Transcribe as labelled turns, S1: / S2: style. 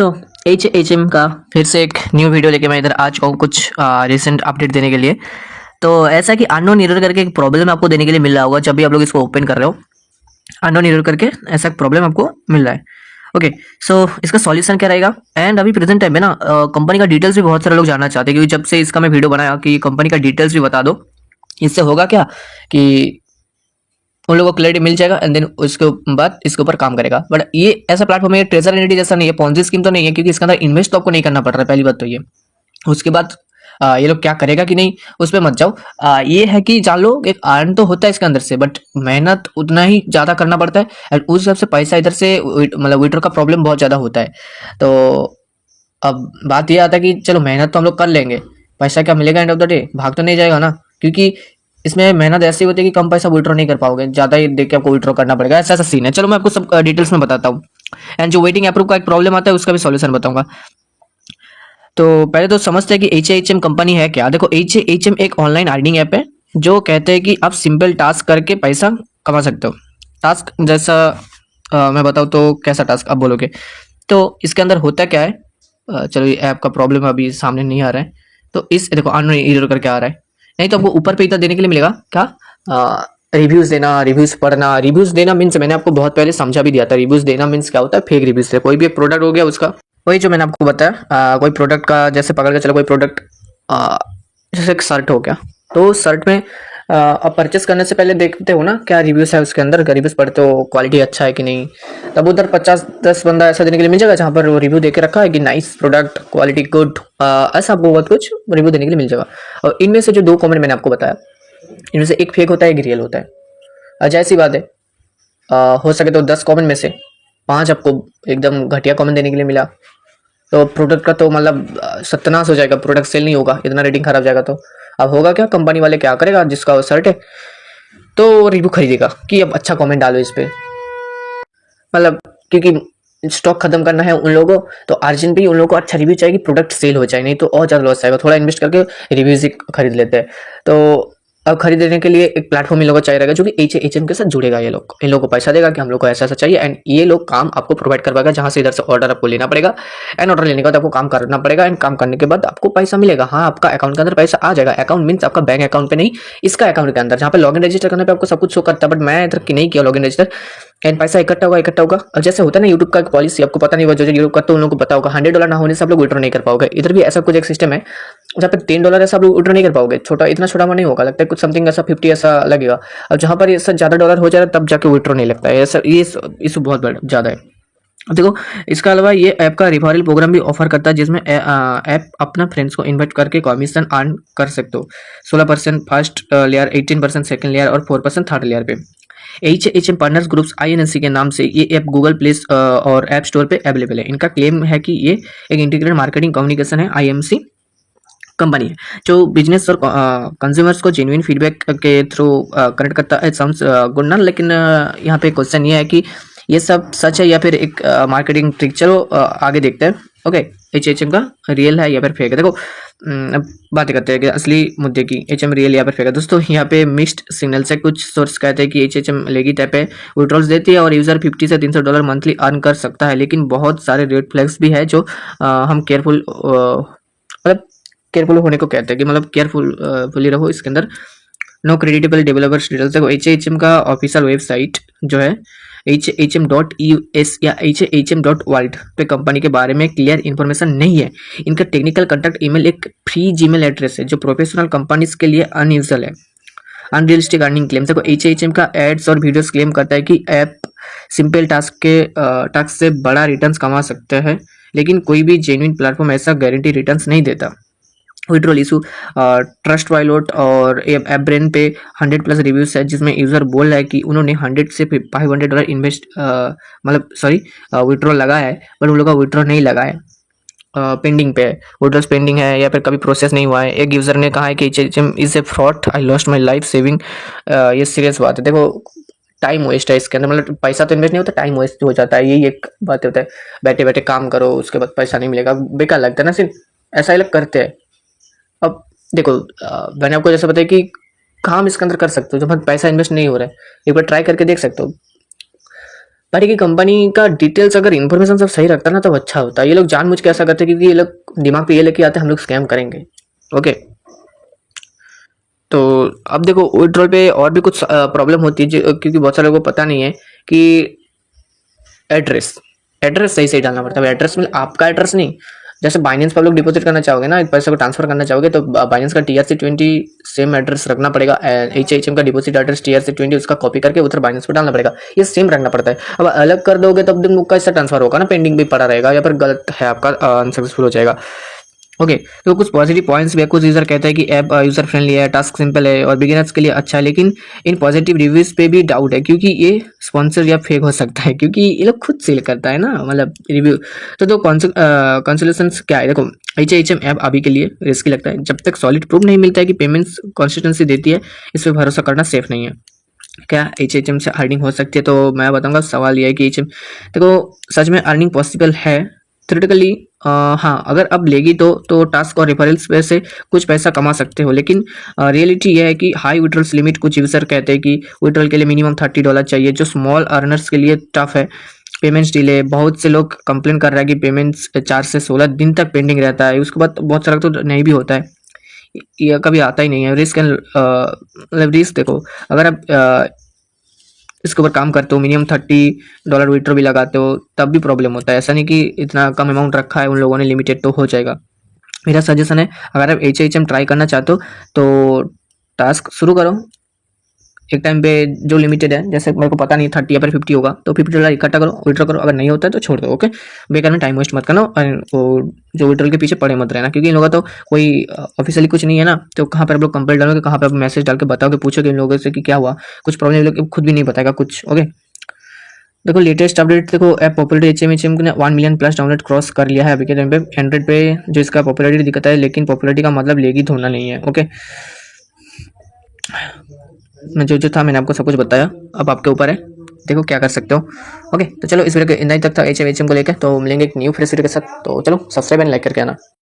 S1: सो HHM का फिर से एक न्यू वीडियो लेके मैं इधर आ चुका हूँ कुछ रिसेंट अपडेट देने के लिए। तो ऐसा कि अननोन एरर करके एक प्रॉब्लम आपको देने के लिए मिल रहा होगा जब भी आप लोग इसको ओपन कर रहे हो। अननोन एरर करके ऐसा प्रॉब्लम आपको मिल रहा है। ओके, सो इसका सॉल्यूशन क्या रहेगा। एंड अभी प्रेजेंट टाइम में ना कंपनी का डिटेल्स भी बहुत सारे लोग जानना चाहते हैं, क्योंकि जब से इसका मैं वीडियो बनाया कि कंपनी का डिटेल्स भी बता दो, इससे होगा क्या कि उन लोगों को क्लैरिटी मिल जाएगा एंड देन उसके बाद इसके ऊपर काम करेगा। बट ये ऐसा प्लेटफॉर्म है, ट्रेजर एनटी जैसा नहीं है, पोंजी स्कीम तो नहीं है, क्योंकि इसके अंदर इन्वेस्ट तो आपको नहीं करना पड़ रहा है। पहली बात तो ये। उसके बाद ये लोग क्या करेगा कि नहीं उस पर मत जाओ। ये है कि जान लो एक अर्न तो होता है इसके अंदर से, बट मेहनत उतना ही ज्यादा करना पड़ता है एंड उस हिसाब से पैसा इधर से मतलब विड्रॉ का प्रॉब्लम बहुत ज्यादा होता है। तो अब बात ये आता है कि चलो मेहनत तो हम लोग कर लेंगे, पैसा क्या मिलेगा एंड ऑफ द डे, भाग तो नहीं जाएगा ना, क्योंकि इसमें मेहनत ऐसी होती है कि कम पैसा विड्रॉ नहीं कर पाओगे, ज्यादा ही देख के आपको विड्रॉ करना पड़ेगा। ऐसा ऐसा सीन है। चलो मैं आपको सब डिटेल्स में बताता हूँ। एंड जो वेटिंग अप्रूव का एक प्रॉब्लम आता है उसका भी सॉल्यूशन बताऊंगा। तो पहले तो समझते हैं कि HHM कंपनी है क्या। देखो HHM एक ऑनलाइन अर्निंग ऐप है जो कहते हैं कि आप सिंपल टास्क करके पैसा कमा सकते हो। टास्क जैसा मैं बताऊँ तो कैसा टास्क आप बोलोगे। तो इसके अंदर होता क्या है, चलो ये ऐप का प्रॉब्लम अभी सामने नहीं आ रहा है। तो इस देखो अननोन एरर करके आ रहा है, नहीं तो आपको ऊपर पे इतना देने के लिए मिलेगा क्या, रिव्यूज देना, रिव्यूज पढ़ना। रिव्यूज देना मीन्स मैंने आपको बहुत पहले समझा भी दिया था। रिव्यूज देना मीन्स क्या होता है, फेक रिव्यूज से कोई भी एक प्रोडक्ट हो गया उसका, वही जो मैंने आपको बताया। कोई प्रोडक्ट का जैसे पकड़ के चलो, कोई प्रोडक्ट जैसे एक शर्ट हो गया, तो शर्ट में आप परचेस करने से पहले देखते हो ना क्या रिव्यूज है उसके अंदर, रिव्यूज पढ़ते हो क्वालिटी अच्छा है कि नहीं। तब उधर 50-10 बंदा ऐसा देने के लिए मिल जाएगा जहाँ पर वो रिव्यू देके रखा है कि नाइस प्रोडक्ट, क्वालिटी गुड, ऐसा आपको बहुत कुछ रिव्यू देने के लिए मिल जाएगा। और इनमें से जो 2 कमेंट मैंने आपको बताया, इनमें से एक फेक होता है, एक रियल होता है। जैसी बात है, हो सके तो 10 कमेंट में से 5 आपको एकदम घटिया कमेंट देने के लिए मिला, तो प्रोडक्ट का तो मतलब सत्यानाश हो जाएगा, प्रोडक्ट सेल नहीं होगा, इतना रेटिंग खराब जाएगा। तो अब होगा क्या, कंपनी वाले क्या करेगा, जिसका वो शर्ट है तो रिव्यू खरीदेगा कि अब अच्छा कमेंट डालो इस पे, मतलब क्योंकि स्टॉक खत्म करना है उन लोगों को, तो अर्जेंट भी उन लोगों को अच्छा रिव्यू चाहिए कि प्रोडक्ट सेल हो जाए, नहीं तो और ज्यादा लॉस आएगा। थोड़ा इन्वेस्ट करके रिव्यूज खरीद लेते हैं। तो अब खरीदने के लिए एक प्लेटफॉर्म इन लोगों को चाहिए रहेगा जो कि HHM के साथ जुड़ेगा। ये लोग इन लोगों को पैसा देगा कि हम लोग को ऐसा ऐसा चाहिए, एंड ये लोग काम आपको प्रोवाइड करवाएगा, जहां से इधर से ऑर्डर आपको लेना पड़ेगा एंड ऑर्डर लेने के बाद आपको काम करना पड़ेगा एंड काम करने के बाद आपको पैसा मिलेगा। हाँ, आपका अकाउंट के अंदर पैसा आ जाएगा। अकाउंट मीन्स आपका बैंक अकाउंट पे नहीं, इसका अकाउंट के अंदर, जहाँ पे लॉगिन रजिस्टर करने पे आपको सब कुछ शो करता है, बट मैं इधर नहीं किया लॉगिन रजिस्टर एंड पैसा इकट्ठा होगा। अब जैसे होता है ना यूट्यूब का एक पॉलिसी, आपको पता नहीं होगा, जो यूट्यूब का तो उन लोगों को पता होगा, $100 ना होने से आप लोग विड्रॉ नहीं कर पाओगे। इधर भी ऐसा कुछ एक सिस्टम है जहाँ पे $10 ऐसा आप लोग विड्रॉ नहीं कर पाओगे। छोटा, इतना छोटा अमाउंट नहीं होगा, लगता है कुछ समथिंग ऐसा 50 ऐसा लगेगा। अब जहाँ पर ऐसा ज्यादा डॉलर हो जाए तब जाके विड्रॉ नहीं लगता है। ऐसा ये इशू बहुत ज्यादा है। देखो, इसका अलावा ये ऐप का रिफरल प्रोग्राम भी ऑफर करता है, जिसमें ऐप अपना फ्रेंड्स को इनवाइट करके कमीशन अर्न कर सकते हो। 16% फर्स्ट लेयर, 18% सेकंड लेयर और 4% थर्ड लेयर पे। HHM पार्टनर्स ग्रुप्स INC के नाम से ये ऐप गूगल प्ले और ऐप स्टोर पे अवेलेबल है। इनका क्लेम है कि ये एक इंटीग्रेटेड मार्केटिंग कम्युनिकेशन है, IMC कंपनी है जो बिजनेस और कंज्यूमर्स को जेन्युइन फीडबैक के थ्रू कनेक्ट करता है। साउंड्स गुड ना, लेकिन यहाँ पे क्वेश्चन ये है कि ये सब सच है या फिर एक मार्केटिंग ट्रिक। चलो आगे देखते हैं। ओके, HHM का रियल है या फिर फेक है। देखो अब बातें करते हैं कि असली मुद्दे की, HM रियल या फिर फेक है। दोस्तों यहाँ पे मिक्स्ड सिग्नल से कुछ सोर्स कहते हैं कि HHM लेगी तय पे विड्रॉल्स देती है और यूजर $50 से $300 मंथली अर्न कर सकता है, लेकिन बहुत सारे रेड फ्लैग्स भी है जो हम केयरफुल मतलब केयरफुल होने को कहते हैं कि मतलब केयरफुली रहो इसके अंदर। No creditable developers details. देखो HHM का ऑफिशियल वेबसाइट जो है HHM.us या HHM.world पे कंपनी के बारे में क्लियर इन्फॉर्मेशन नहीं है। इनका टेक्निकल कॉन्टैक्ट ईमेल एक फ्री जीमेल एड्रेस है जो प्रोफेशनल कंपनीज के लिए अनयूजुअल है। Unrealistic earning claim. देखो HHM का एड्स और वीडियोस क्लेम करता है कि ऐप सिंपल टास्क से बड़ा रिटर्न्स कमा सकते हैं, लेकिन कोई भी जेन्युइन प्लेटफॉर्म ऐसा गारंटी रिटर्न्स नहीं देता। विड्रॉल इशू, ट्रस्ट वाइलोट और ऐप ब्रेन पे 100+ रिव्यूज है, जिसमें यूजर बोल रहा है कि उन्होंने 100 से $500 इन्वेस्ट मतलब सॉरी विड्रॉल लगाया है, बट उन लोग का विड्रॉल नहीं लगा है, पेंडिंग पे है, विड्रॉल पेंडिंग है या फिर कभी प्रोसेस नहीं हुआ है। एक यूजर ने कहा है कि HHM is a fraud, I lost my life saving. ये सीरियस बात है। देखो टाइम वेस्ट है इसके अंदर, मतलब पैसा तो इन्वेस्ट नहीं होता, टाइम वेस्ट हो जाता है। यही एक बात होता है, बैठे बैठे काम करो उसके बाद पैसा नहीं मिलेगा, बेकार लगता है ना। सिर्फ ऐसा ही लोग करते हैं। अब देखो मैंने आपको जैसे बताया कि काम इसके अंदर कर सकते हो जब पैसा इन्वेस्ट नहीं हो रहा है, एक बार ट्राई करके देख सकते हो। पर ये कंपनी का डिटेल्स अगर इन्फॉर्मेशन सब सही रखता ना तो अच्छा होता। ये लोग जानबूझ के ऐसा करते क्योंकि ये लोग दिमाग पे ये लेके आते हैं हम लोग स्कैम करेंगे। ओके, तो अब देखो विड्रॉल पे और भी कुछ प्रॉब्लम होती है क्योंकि बहुत सारे लोगों को पता नहीं है कि एड्रेस एड्रेस सही सही डालना पड़ता है। एड्रेस में आपका एड्रेस नहीं, जैसे बाइनेंस पर आप लोग डिपॉजिट करना चाहोगे ना, पैसे को ट्रांसफर करना चाहोगे तो बाइनेंस का TRC20 सेम एड्रेस रखना पड़ेगा। HHM का डिपॉजिट एड्रेस TRC20 उसका कॉपी करके उधर बाइनेंस पर डालना पड़ेगा। ये सेम रखना पड़ता है। अब अलग कर दोगे तब दिन का इससे ट्रांसफर होगा ना, पेंडिंग भी पड़ा रहेगा या फिर गलत है आपका, अनसक्सेसफुल हो जाएगा। ओके, तो कुछ पॉजिटिव पॉइंट्स भी है। कुछ यूजर कहते हैं कि ऐप यूजर फ्रेंडली है, टास्क सिंपल है और बिगिनर्स के लिए अच्छा है, लेकिन इन पॉजिटिव रिव्यूज पे भी डाउट है क्योंकि ये स्पॉन्सर या फेक हो सकता है क्योंकि ये लोग खुद सेल करता है ना, मतलब रिव्यू। तो कंसोलेशंस क्या है, देखो HHM ऐप अभी के लिए रिस्की लगता है। जब तक सॉलिड प्रूफ नहीं मिलता है कि पेमेंट्स कंसिस्टेंसी देती है, इस पर भरोसा करना सेफ नहीं है। क्या HHM से अर्निंग हो सकती है, तो मैं बताऊंगा सवाल ये है कि HM देखो सच में अर्निंग पॉसिबल है थ्योरेटिकली। हाँ, अगर अब लेगी तो टास्क और रेफरल्स पे से कुछ पैसा कमा सकते हो, लेकिन रियलिटी ये है कि हाई विड्रॉल्स लिमिट, कुछ यूजर कहते हैं कि विड्रॉल के लिए मिनिमम $30 चाहिए, जो स्मॉल अर्नर्स के लिए टफ है। पेमेंट्स डिले, बहुत से लोग कंप्लेन कर रहे हैं कि पेमेंट्स 4 से 16 दिन तक पेंडिंग रहता है। उसके बाद बहुत सारा तो नहीं भी होता है, ये कभी आता ही नहीं है। रिस्क मतलब रिस्क देखो, अगर आप इसके ऊपर काम करते हो, मिनिमम $30 विड्रॉ भी लगाते हो तब भी प्रॉब्लम होता है। ऐसा नहीं कि इतना कम अमाउंट रखा है उन लोगों ने लिमिटेड, तो हो जाएगा। मेरा सजेशन है अगर आप HHM ट्राई करना चाहते हो तो टास्क शुरू करो एक टाइम पे जो लिमिटेड है, जैसे मेरे को पता नहीं 30 या फिर 50 होगा, तो $50 इकट्ठा करो, विड्रॉ करो। अगर नहीं होता है तो छोड़ दो। ओके, बेकार में टाइम वेस्ट मत करना और वो जो विड्रॉल के पीछे पड़े मत रहना, क्योंकि इन लोगों का तो कोई ऑफिशियली कुछ नहीं है ना। तो कहाँ पर आप लोग कंप्लेंट डालोगे, कहाँ पर आप मैसेज डाल के बताओगे, पूछोगे इन लोगों से कि क्या हुआ, कुछ प्रॉब्लम लोग खुद भी नहीं बताएगा कुछ। ओके, देखो लेटेस्ट अपडेट, देखो ऐप पॉपुलरिटी HMHM ने 1 मिलियन प्लस डाउनलोड क्रॉस कर लिया है अभी के टाइम पे। एंड्रॉइड पे जो इसका पॉपुलरिटी दिखता है, लेकिन पॉपुलरिटी का मतलब लेगी धोना नहीं है। ओके, मैं जो था मैंने आपको सब कुछ बताया, अब आपके ऊपर है, देखो क्या कर सकते हो। ओके, तो चलो इस वीडियो के इतना ही तक था HMHM को लेकर। तो मिलेंगे एक न्यू फ्रेश वीडियो के साथ, तो चलो सब्सक्राइब एंड लाइक करके आना।